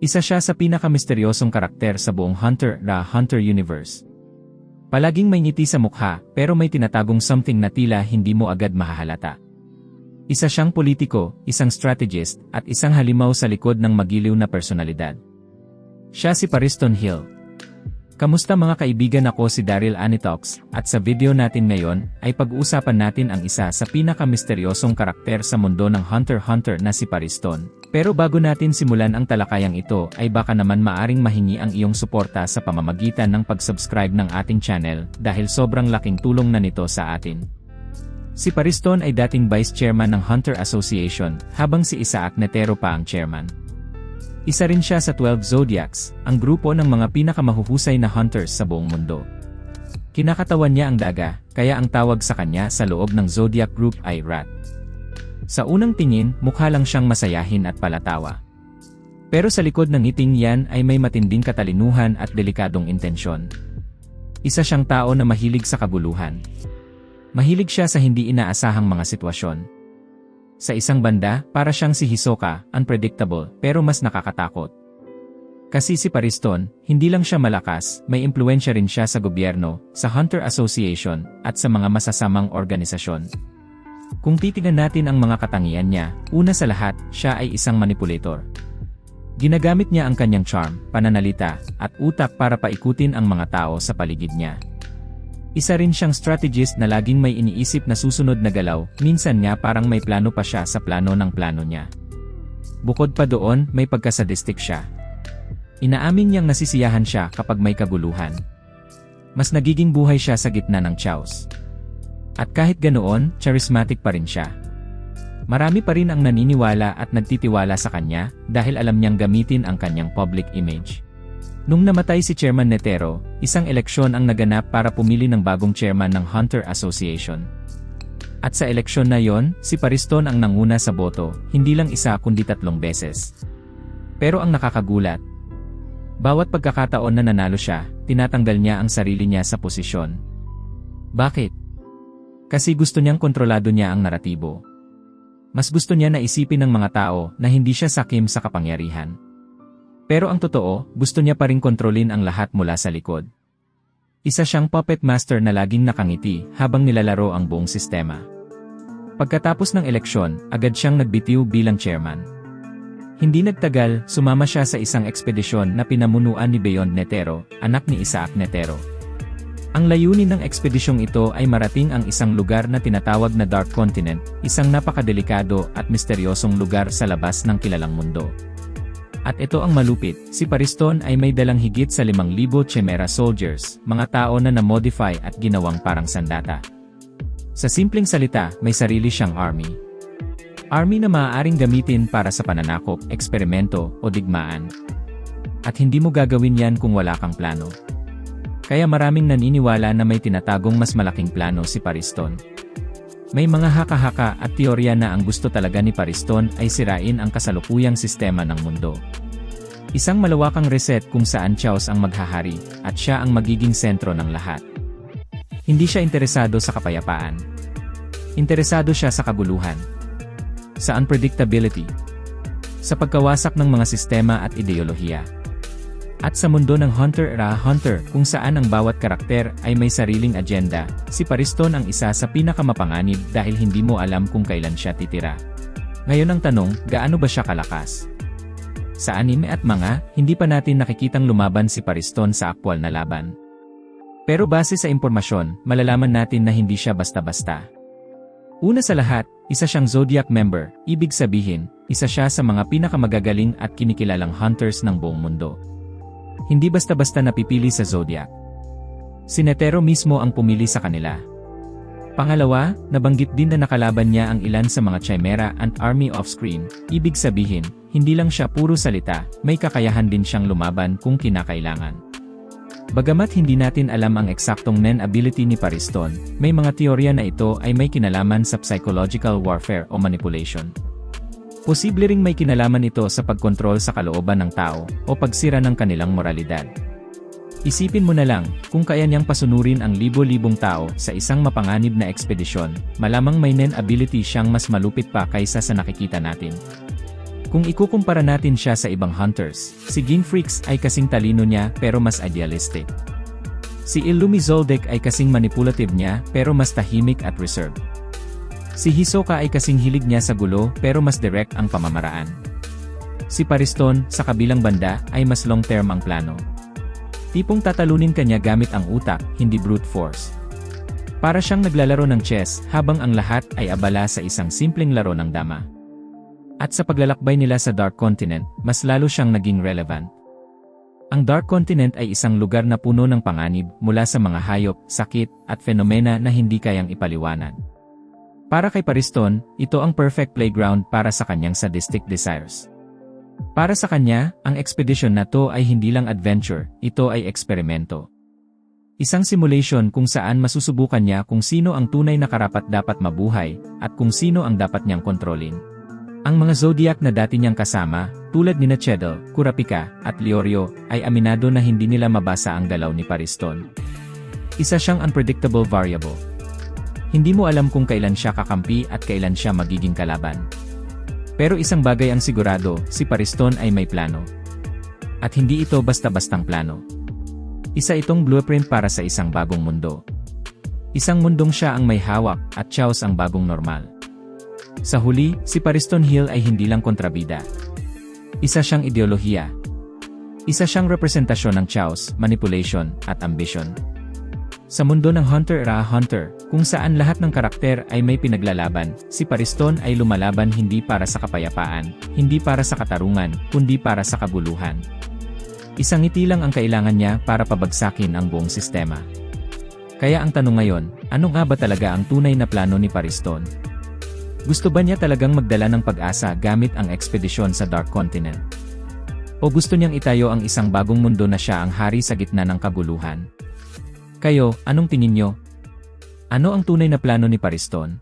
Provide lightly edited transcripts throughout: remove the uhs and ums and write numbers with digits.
Isa siya sa pinakamisteryosong karakter sa buong Hunter x Hunter universe. Palaging may ngiti sa mukha pero may tinatagong something na tila hindi mo agad mahahalata. Isa siyang politiko, isang strategist, at isang halimaw sa likod ng magiliw na personalidad. Siya si Pariston Hill. Kamusta mga kaibigan, ako si Daryl Anitox, at sa video natin ngayon ay pag-uusapan natin ang isa sa pinakamisteryosong karakter sa mundo ng Hunter x Hunter na si Pariston. Pero bago natin simulan ang talakayang ito ay baka naman maaring mahingi ang iyong suporta sa pamamagitan ng pag-subscribe ng ating channel dahil sobrang laking tulong na nito sa atin. Si Pariston ay dating Vice Chairman ng Hunter Association habang si Isaac Netero pa ang Chairman. Isa rin siya sa 12 Zodiacs, ang grupo ng mga pinakamahuhusay na hunters sa buong mundo. Kinakatawan niya ang daga, kaya ang tawag sa kanya sa loob ng Zodiac group ay Rat. Sa unang tingin, mukha lang siyang masayahin at palatawa. Pero sa likod ng ngiting yan ay may matinding katalinuhan at delikadong intensyon. Isa siyang tao na mahilig sa kaguluhan. Mahilig siya sa hindi inaasahang mga sitwasyon. Sa isang banda, para siyang si Hisoka, unpredictable, pero mas nakakatakot. Kasi si Pariston, hindi lang siya malakas, may impluwensya rin siya sa gobyerno, sa Hunter Association, at sa mga masasamang organisasyon. Kung titingnan natin ang mga katangian niya, una sa lahat, siya ay isang manipulator. Ginagamit niya ang kanyang charm, pananalita, at utak para paikutin ang mga tao sa paligid niya. Isa rin siyang strategist na laging may iniisip na susunod na galaw, minsan nga parang may plano pa siya sa plano ng plano niya. Bukod pa doon, may pagkasadistic siya. Inaamin niyang nasisiyahan siya kapag may kaguluhan. Mas nagiging buhay siya sa gitna ng chaos. At kahit ganoon, charismatic pa rin siya. Marami pa rin ang naniniwala at nagtitiwala sa kanya dahil alam niyang gamitin ang kanyang public image. Nung namatay si Chairman Netero, isang eleksyon ang naganap para pumili ng bagong chairman ng Hunter Association. At sa eleksyon na yon, si Pariston ang nanguna sa boto, hindi lang isa kundi 3 beses. Pero ang nakakagulat, bawat pagkakataon na nanalo siya, tinatanggal niya ang sarili niya sa posisyon. Bakit? Kasi gusto niyang kontrolado niya ang naratibo. Mas gusto niya na isipin ng mga tao na hindi siya sakim sa kapangyarihan. Pero ang totoo, gusto niya pa ring kontrolin ang lahat mula sa likod. Isa siyang puppet master na laging nakangiti habang nilalaro ang buong sistema. Pagkatapos ng eleksyon, agad siyang nagbitiw bilang chairman. Hindi nagtagal, sumama siya sa isang ekspedisyon na pinamunuan ni Beyond Netero, anak ni Isaac Netero. Ang layunin ng ekspedisyong ito ay marating ang isang lugar na tinatawag na Dark Continent, isang napakadelikado at misteryosong lugar sa labas ng kilalang mundo. At ito ang malupit, si Pariston ay may dalang higit sa 5,000 Chimera soldiers, mga tao na na-modify at ginawang parang sandata. Sa simpleng salita, may sarili siyang army. Army na maaaring gamitin para sa pananakop, eksperimento, o digmaan. At hindi mo gagawin yan kung wala kang plano. Kaya maraming naniniwala na may tinatagong mas malaking plano si Pariston. May mga haka-haka at teorya na ang gusto talaga ni Pariston ay sirain ang kasalukuyang sistema ng mundo. Isang malawakang reset kung saan chaos ang maghahari, at siya ang magiging sentro ng lahat. Hindi siya interesado sa kapayapaan. Interesado siya sa kaguluhan. Sa unpredictability. Sa pagkawasak ng mga sistema at ideolohiya. At sa mundo ng Hunter x Hunter kung saan ang bawat karakter ay may sariling agenda, si Pariston ang isa sa pinakamapanganib dahil hindi mo alam kung kailan siya titira. Ngayon ang tanong, gaano ba siya kalakas? Sa anime at manga, hindi pa natin nakikitang lumaban si Pariston sa aktwal na laban. Pero base sa impormasyon, malalaman natin na hindi siya basta-basta. Una sa lahat, isa siyang Zodiac member, ibig sabihin, isa siya sa mga pinakamagagaling at kinikilalang hunters ng buong mundo. Hindi basta-basta napipili sa Zodiac. Si Netero mismo ang pumili sa kanila. Pangalawa, nabanggit din na nakalaban niya ang ilan sa mga Chimera and Army off-screen, ibig sabihin, hindi lang siya puro salita, may kakayahan din siyang lumaban kung kinakailangan. Bagamat hindi natin alam ang eksaktong nen ability ni Pariston, may mga teorya na ito ay may kinalaman sa psychological warfare o manipulation. Posible ring may kinalaman ito sa pagkontrol sa kalooban ng tao o pagsira ng kanilang moralidad. Isipin mo na lang, kung kaya niyang pasunurin ang libo-libong tao sa isang mapanganib na ekspedisyon, malamang may nen ability siyang mas malupit pa kaysa sa nakikita natin. Kung ikukumpara natin siya sa ibang hunters, si Game Freaks ay kasing talino niya pero mas idealistic. Si Illumi Zoldyck ay kasing manipulative niya pero mas tahimik at reserved. Si Hisoka ay kasing hilig niya sa gulo pero mas direct ang pamamaraan. Si Pariston, sa kabilang banda, ay mas long-term ang plano. Tipong tatalunin kanya gamit ang utak, hindi brute force. Para siyang naglalaro ng chess habang ang lahat ay abala sa isang simpleng laro ng dama. At sa paglalakbay nila sa Dark Continent, mas lalo siyang naging relevant. Ang Dark Continent ay isang lugar na puno ng panganib mula sa mga hayop, sakit, at fenomena na hindi kayang ipaliwanag. Para kay Pariston, ito ang perfect playground para sa kanyang sadistic desires. Para sa kanya, ang expedition na to ay hindi lang adventure, ito ay eksperimento. Isang simulation kung saan masusubukan niya kung sino ang tunay na karapat-dapat mabuhay, at kung sino ang dapat niyang kontrolin. Ang mga zodiac na dati niyang kasama, tulad ni Cheadle, Kurapika, at Leorio, ay aminado na hindi nila mabasa ang galaw ni Pariston. Isa siyang unpredictable variable. Hindi mo alam kung kailan siya kakampi at kailan siya magiging kalaban. Pero isang bagay ang sigurado, si Pariston ay may plano. At hindi ito basta-bastang plano. Isa itong blueprint para sa isang bagong mundo. Isang mundong siya ang may hawak, at Chaos ang bagong normal. Sa huli, si Pariston Hill ay hindi lang kontrabida. Isa siyang ideolohiya. Isa siyang representasyon ng chaos, manipulation, at ambition. Sa mundo ng Hunter x Hunter, kung saan lahat ng karakter ay may pinaglalaban, si Pariston ay lumalaban hindi para sa kapayapaan, hindi para sa katarungan, kundi para sa kaguluhan. Isang ngiti lang ang kailangan niya para pabagsakin ang buong sistema. Kaya ang tanong ngayon, ano nga ba talaga ang tunay na plano ni Pariston? Gusto ba niya talagang magdala ng pag-asa gamit ang ekspedisyon sa Dark Continent? O gusto niyang itayo ang isang bagong mundo na siya ang hari sa gitna ng kaguluhan? Kayo, anong tingin niyo? Ano ang tunay na plano ni Pariston?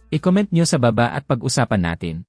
I-comment niyo sa baba at pag-usapan natin.